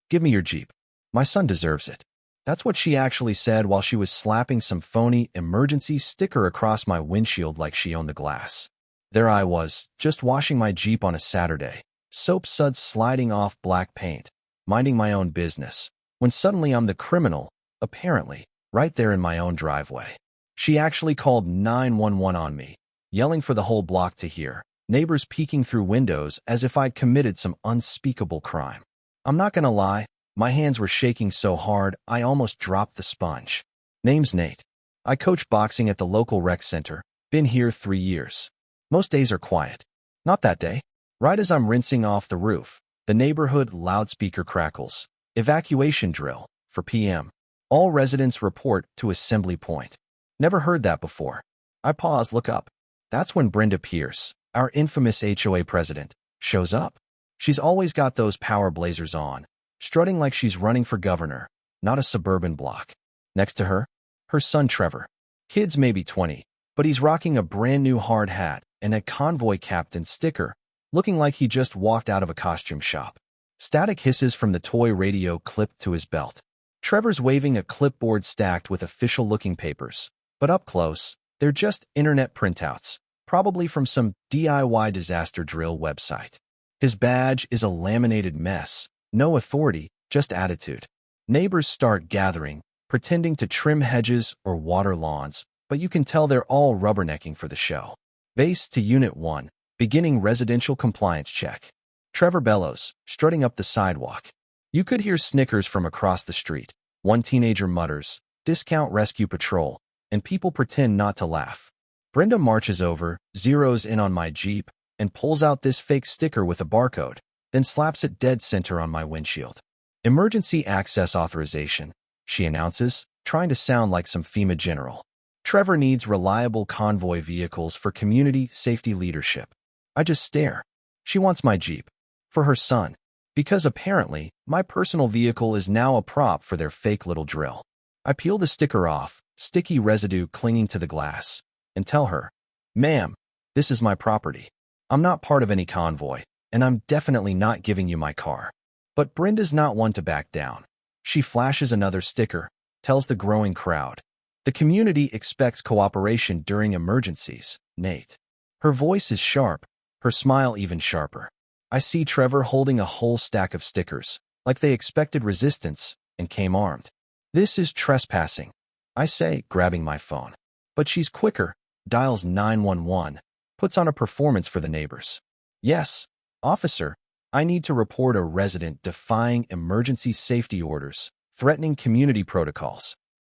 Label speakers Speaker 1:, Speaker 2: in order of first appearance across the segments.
Speaker 1: Give me your Jeep. My son deserves it. That's what she actually said while she was slapping some phony emergency sticker across my windshield like she owned the glass. There I was, just washing my Jeep on a Saturday, soap suds sliding off black paint, minding my own business, when suddenly I'm the criminal, apparently, right there in my own driveway. She actually called 911 on me, yelling for the whole block to hear, neighbors peeking through windows as if I'd committed some unspeakable crime. I'm not gonna lie, my hands were shaking so hard I almost dropped the sponge. Name's Nate. I coach boxing at the local rec center, been here 3 years. Most days are quiet. Not that day. Right as I'm rinsing off the roof, the neighborhood loudspeaker crackles. Evacuation drill, for PM. All residents report to assembly point. Never heard that before. I pause, look up. That's when Brenda Pierce, our infamous HOA president, shows up. She's always got those power blazers on, strutting like she's running for governor, not a suburban block. Next to her, her son Trevor. Kid's maybe 20, but he's rocking a brand new hard hat and a convoy captain sticker, looking like he just walked out of a costume shop. Static hisses from the toy radio clipped to his belt. Trevor's waving a clipboard stacked with official-looking papers, but up close, they're just internet printouts, probably from some DIY disaster drill website. His badge is a laminated mess, no authority, just attitude. Neighbors start gathering, pretending to trim hedges or water lawns, but you can tell they're all rubbernecking for the show. Base to Unit 1, beginning residential compliance check. Trevor bellows, strutting up the sidewalk. You could hear snickers from across the street. One teenager mutters, "Discount Rescue Patrol," and people pretend not to laugh. Brenda marches over, zeroes in on my Jeep, and pulls out this fake sticker with a barcode, then slaps it dead center on my windshield. "Emergency access authorization," she announces, trying to sound like some FEMA general. Trevor needs reliable convoy vehicles for community safety leadership. I just stare. She wants my Jeep. For her son. Because apparently, my personal vehicle is now a prop for their fake little drill. I peel the sticker off, sticky residue clinging to the glass, and tell her, "Ma'am, this is my property. I'm not part of any convoy, and I'm definitely not giving you my car." But Brenda's not one to back down. She flashes another sticker, tells the growing crowd, "The community expects cooperation during emergencies, Nate." Her voice is sharp, her smile even sharper. I see Trevor holding a whole stack of stickers, like they expected resistance and came armed. "This is trespassing," I say, grabbing my phone. But she's quicker, dials 911, puts on a performance for the neighbors. "Yes, officer, I need to report a resident defying emergency safety orders, threatening community protocols."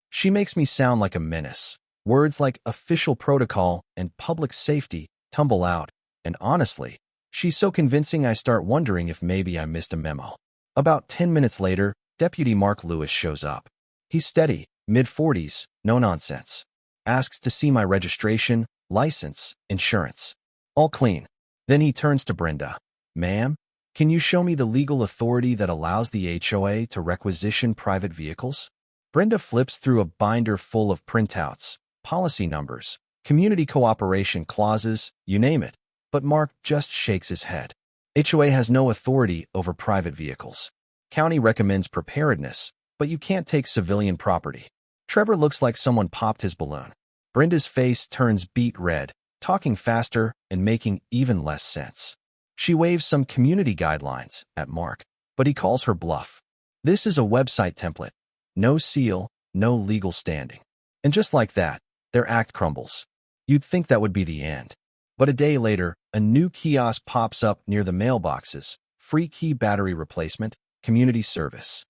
Speaker 1: She makes me sound like a menace. Words like official protocol and public safety tumble out, and honestly, she's so convincing I start wondering if maybe I missed a memo. About 10 minutes later, Deputy Mark Lewis shows up. He's steady, mid-40s, no nonsense. Asks to see my registration, license, insurance. All clean. Then he turns to Brenda. "Ma'am, can you show me the legal authority that allows the HOA to requisition private vehicles?" Brenda flips through a binder full of printouts, policy numbers, community cooperation clauses, you name it. But Mark just shakes his head. HOA has no authority over private vehicles. County recommends preparedness, but you can't take civilian property. Trevor looks like someone popped his balloon. Brenda's face turns beet red, talking faster and making even less sense. She waves some community guidelines at Mark, but he calls her bluff. This is a website template. No seal, no legal standing. And just like that, their act crumbles. You'd think that would be the end. But a day later, a new kiosk pops up near the mailboxes. Free key battery replacement, community service.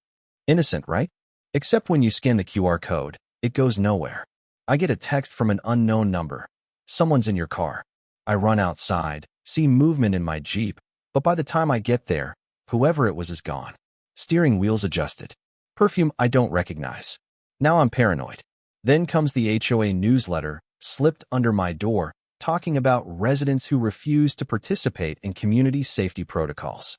Speaker 1: Innocent, right? Except when you scan the QR code, it goes nowhere. I get a text from an unknown number. "Someone's in your car." I run outside, see movement in my Jeep, but by the time I get there, whoever it was is gone. Steering wheels adjusted. Perfume I don't recognize. Now I'm paranoid. Then comes the HOA newsletter, slipped under my door, talking about residents who refuse to participate in community safety protocols.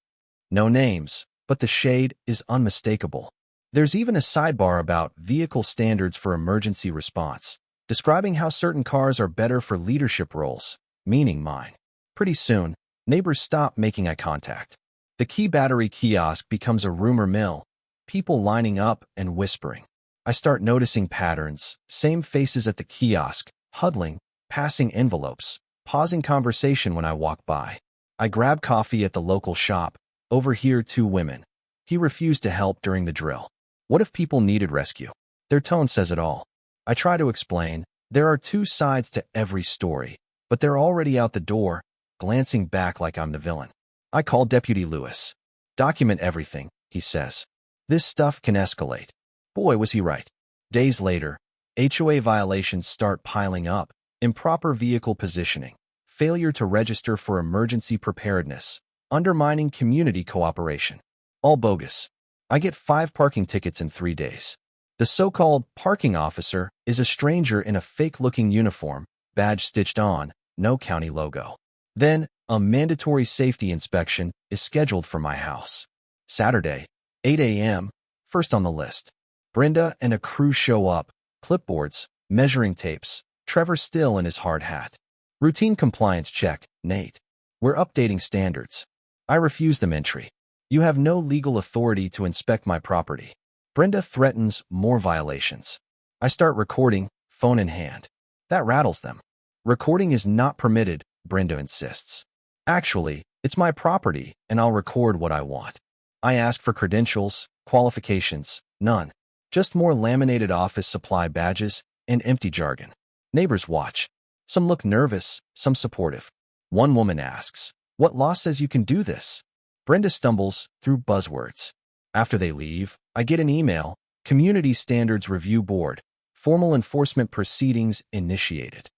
Speaker 1: No names, but the shade is unmistakable. There's even a sidebar about vehicle standards for emergency response, describing how certain cars are better for leadership roles, meaning mine. Pretty soon, neighbors stop making eye contact. The key battery kiosk becomes a rumor mill, people lining up and whispering. I start noticing patterns, same faces at the kiosk, huddling, passing envelopes, pausing conversation when I walk by. I grab coffee at the local shop, overhear two women. He refused to help during the drill. What if people needed rescue? Their tone says it all. I try to explain, there are two sides to every story, but they're already out the door, glancing back like I'm the villain. I call Deputy Lewis. Document everything, he says. This stuff can escalate. Boy, was he right. Days later, HOA violations start piling up, improper vehicle positioning, failure to register for emergency preparedness, undermining community cooperation. All bogus. I get 5 parking tickets in 3 days. The so-called parking officer is a stranger in a fake-looking uniform, badge stitched on, no county logo. Then, a mandatory safety inspection is scheduled for my house. Saturday, 8 a.m., first on the list. Brenda and a crew show up, clipboards, measuring tapes, Trevor still in his hard hat. Routine compliance check, Nate. We're updating standards. I refuse them entry. You have no legal authority to inspect my property. Brenda threatens more violations. I start recording, phone in hand. That rattles them. Recording is not permitted, Brenda insists. Actually, it's my property, and I'll record what I want. I ask for credentials, qualifications, none. Just more laminated office supply badges and empty jargon. Neighbors watch. Some look nervous, some supportive. One woman asks, "What law says you can do this?" Brenda stumbles through buzzwords. After they leave, I get an email, Community Standards Review Board, formal enforcement proceedings initiated.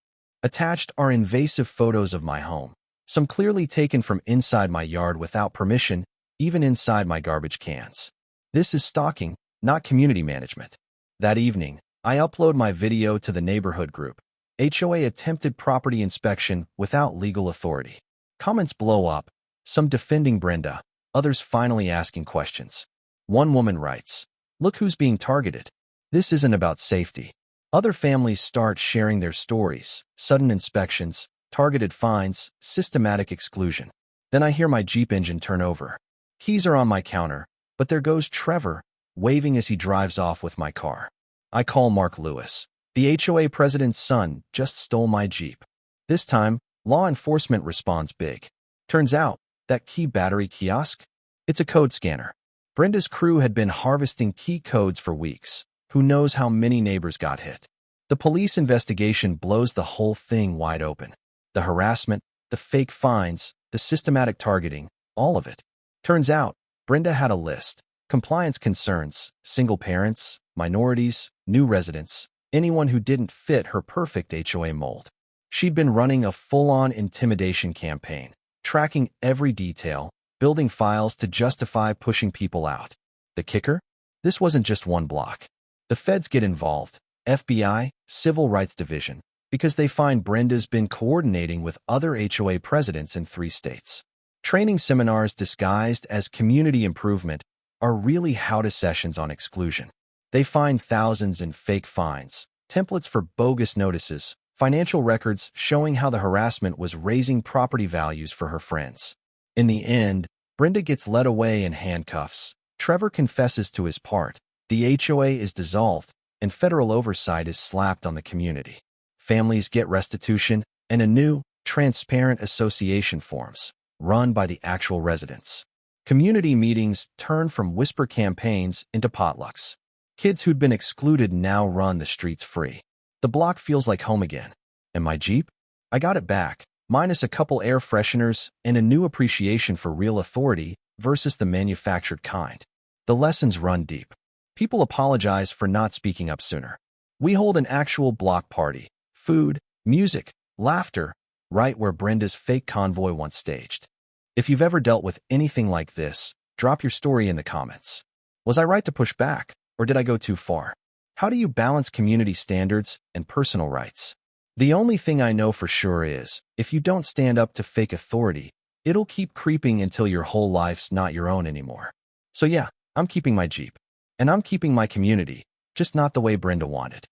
Speaker 1: Attached are invasive photos of my home, some clearly taken from inside my yard without permission, even inside my garbage cans. This is stalking, not community management. That evening, I upload my video to the neighborhood group. HOA attempted property inspection without legal authority. Comments blow up, some defending Brenda, others finally asking questions. One woman writes, "Look who's being targeted. This isn't about safety." Other families start sharing their stories, sudden inspections, targeted fines, systematic exclusion. Then I hear my Jeep engine turn over. Keys are on my counter, but there goes Trevor, waving as he drives off with my car. I call Mark Lewis. The HOA president's son just stole my Jeep. This time, law enforcement responds big. Turns out, that key battery kiosk? It's a code scanner. Brenda's crew had been harvesting key codes for weeks. Who knows how many neighbors got hit? The police investigation blows the whole thing wide open. The harassment, the fake fines, the systematic targeting, all of it. Turns out, Brenda had a list. Compliance concerns, single parents, minorities, new residents, anyone who didn't fit her perfect HOA mold. She'd been running a full-on intimidation campaign, tracking every detail, building files to justify pushing people out. The kicker? This wasn't just one block. The feds get involved, FBI, Civil Rights Division, because they find Brenda's been coordinating with other HOA presidents in 3 states. Training seminars disguised as community improvement are really how-to sessions on exclusion. They find thousands in fake fines, templates for bogus notices, financial records showing how the harassment was raising property values for her friends. In the end, Brenda gets led away in handcuffs. Trevor confesses to his part. The HOA is dissolved, and federal oversight is slapped on the community. Families get restitution, and a new, transparent association forms, run by the actual residents. Community meetings turn from whisper campaigns into potlucks. Kids who'd been excluded now run the streets free. The block feels like home again. And my Jeep? I got it back, minus a couple air fresheners and a new appreciation for real authority versus the manufactured kind. The lessons run deep. People apologize for not speaking up sooner. We hold an actual block party, food, music, laughter, right where Brenda's fake convoy once staged. If you've ever dealt with anything like this, drop your story in the comments. Was I right to push back, or did I go too far? How do you balance community standards and personal rights? The only thing I know for sure is, if you don't stand up to fake authority, it'll keep creeping until your whole life's not your own anymore. So yeah, I'm keeping my Jeep. And I'm keeping my community, just not the way Brenda wanted.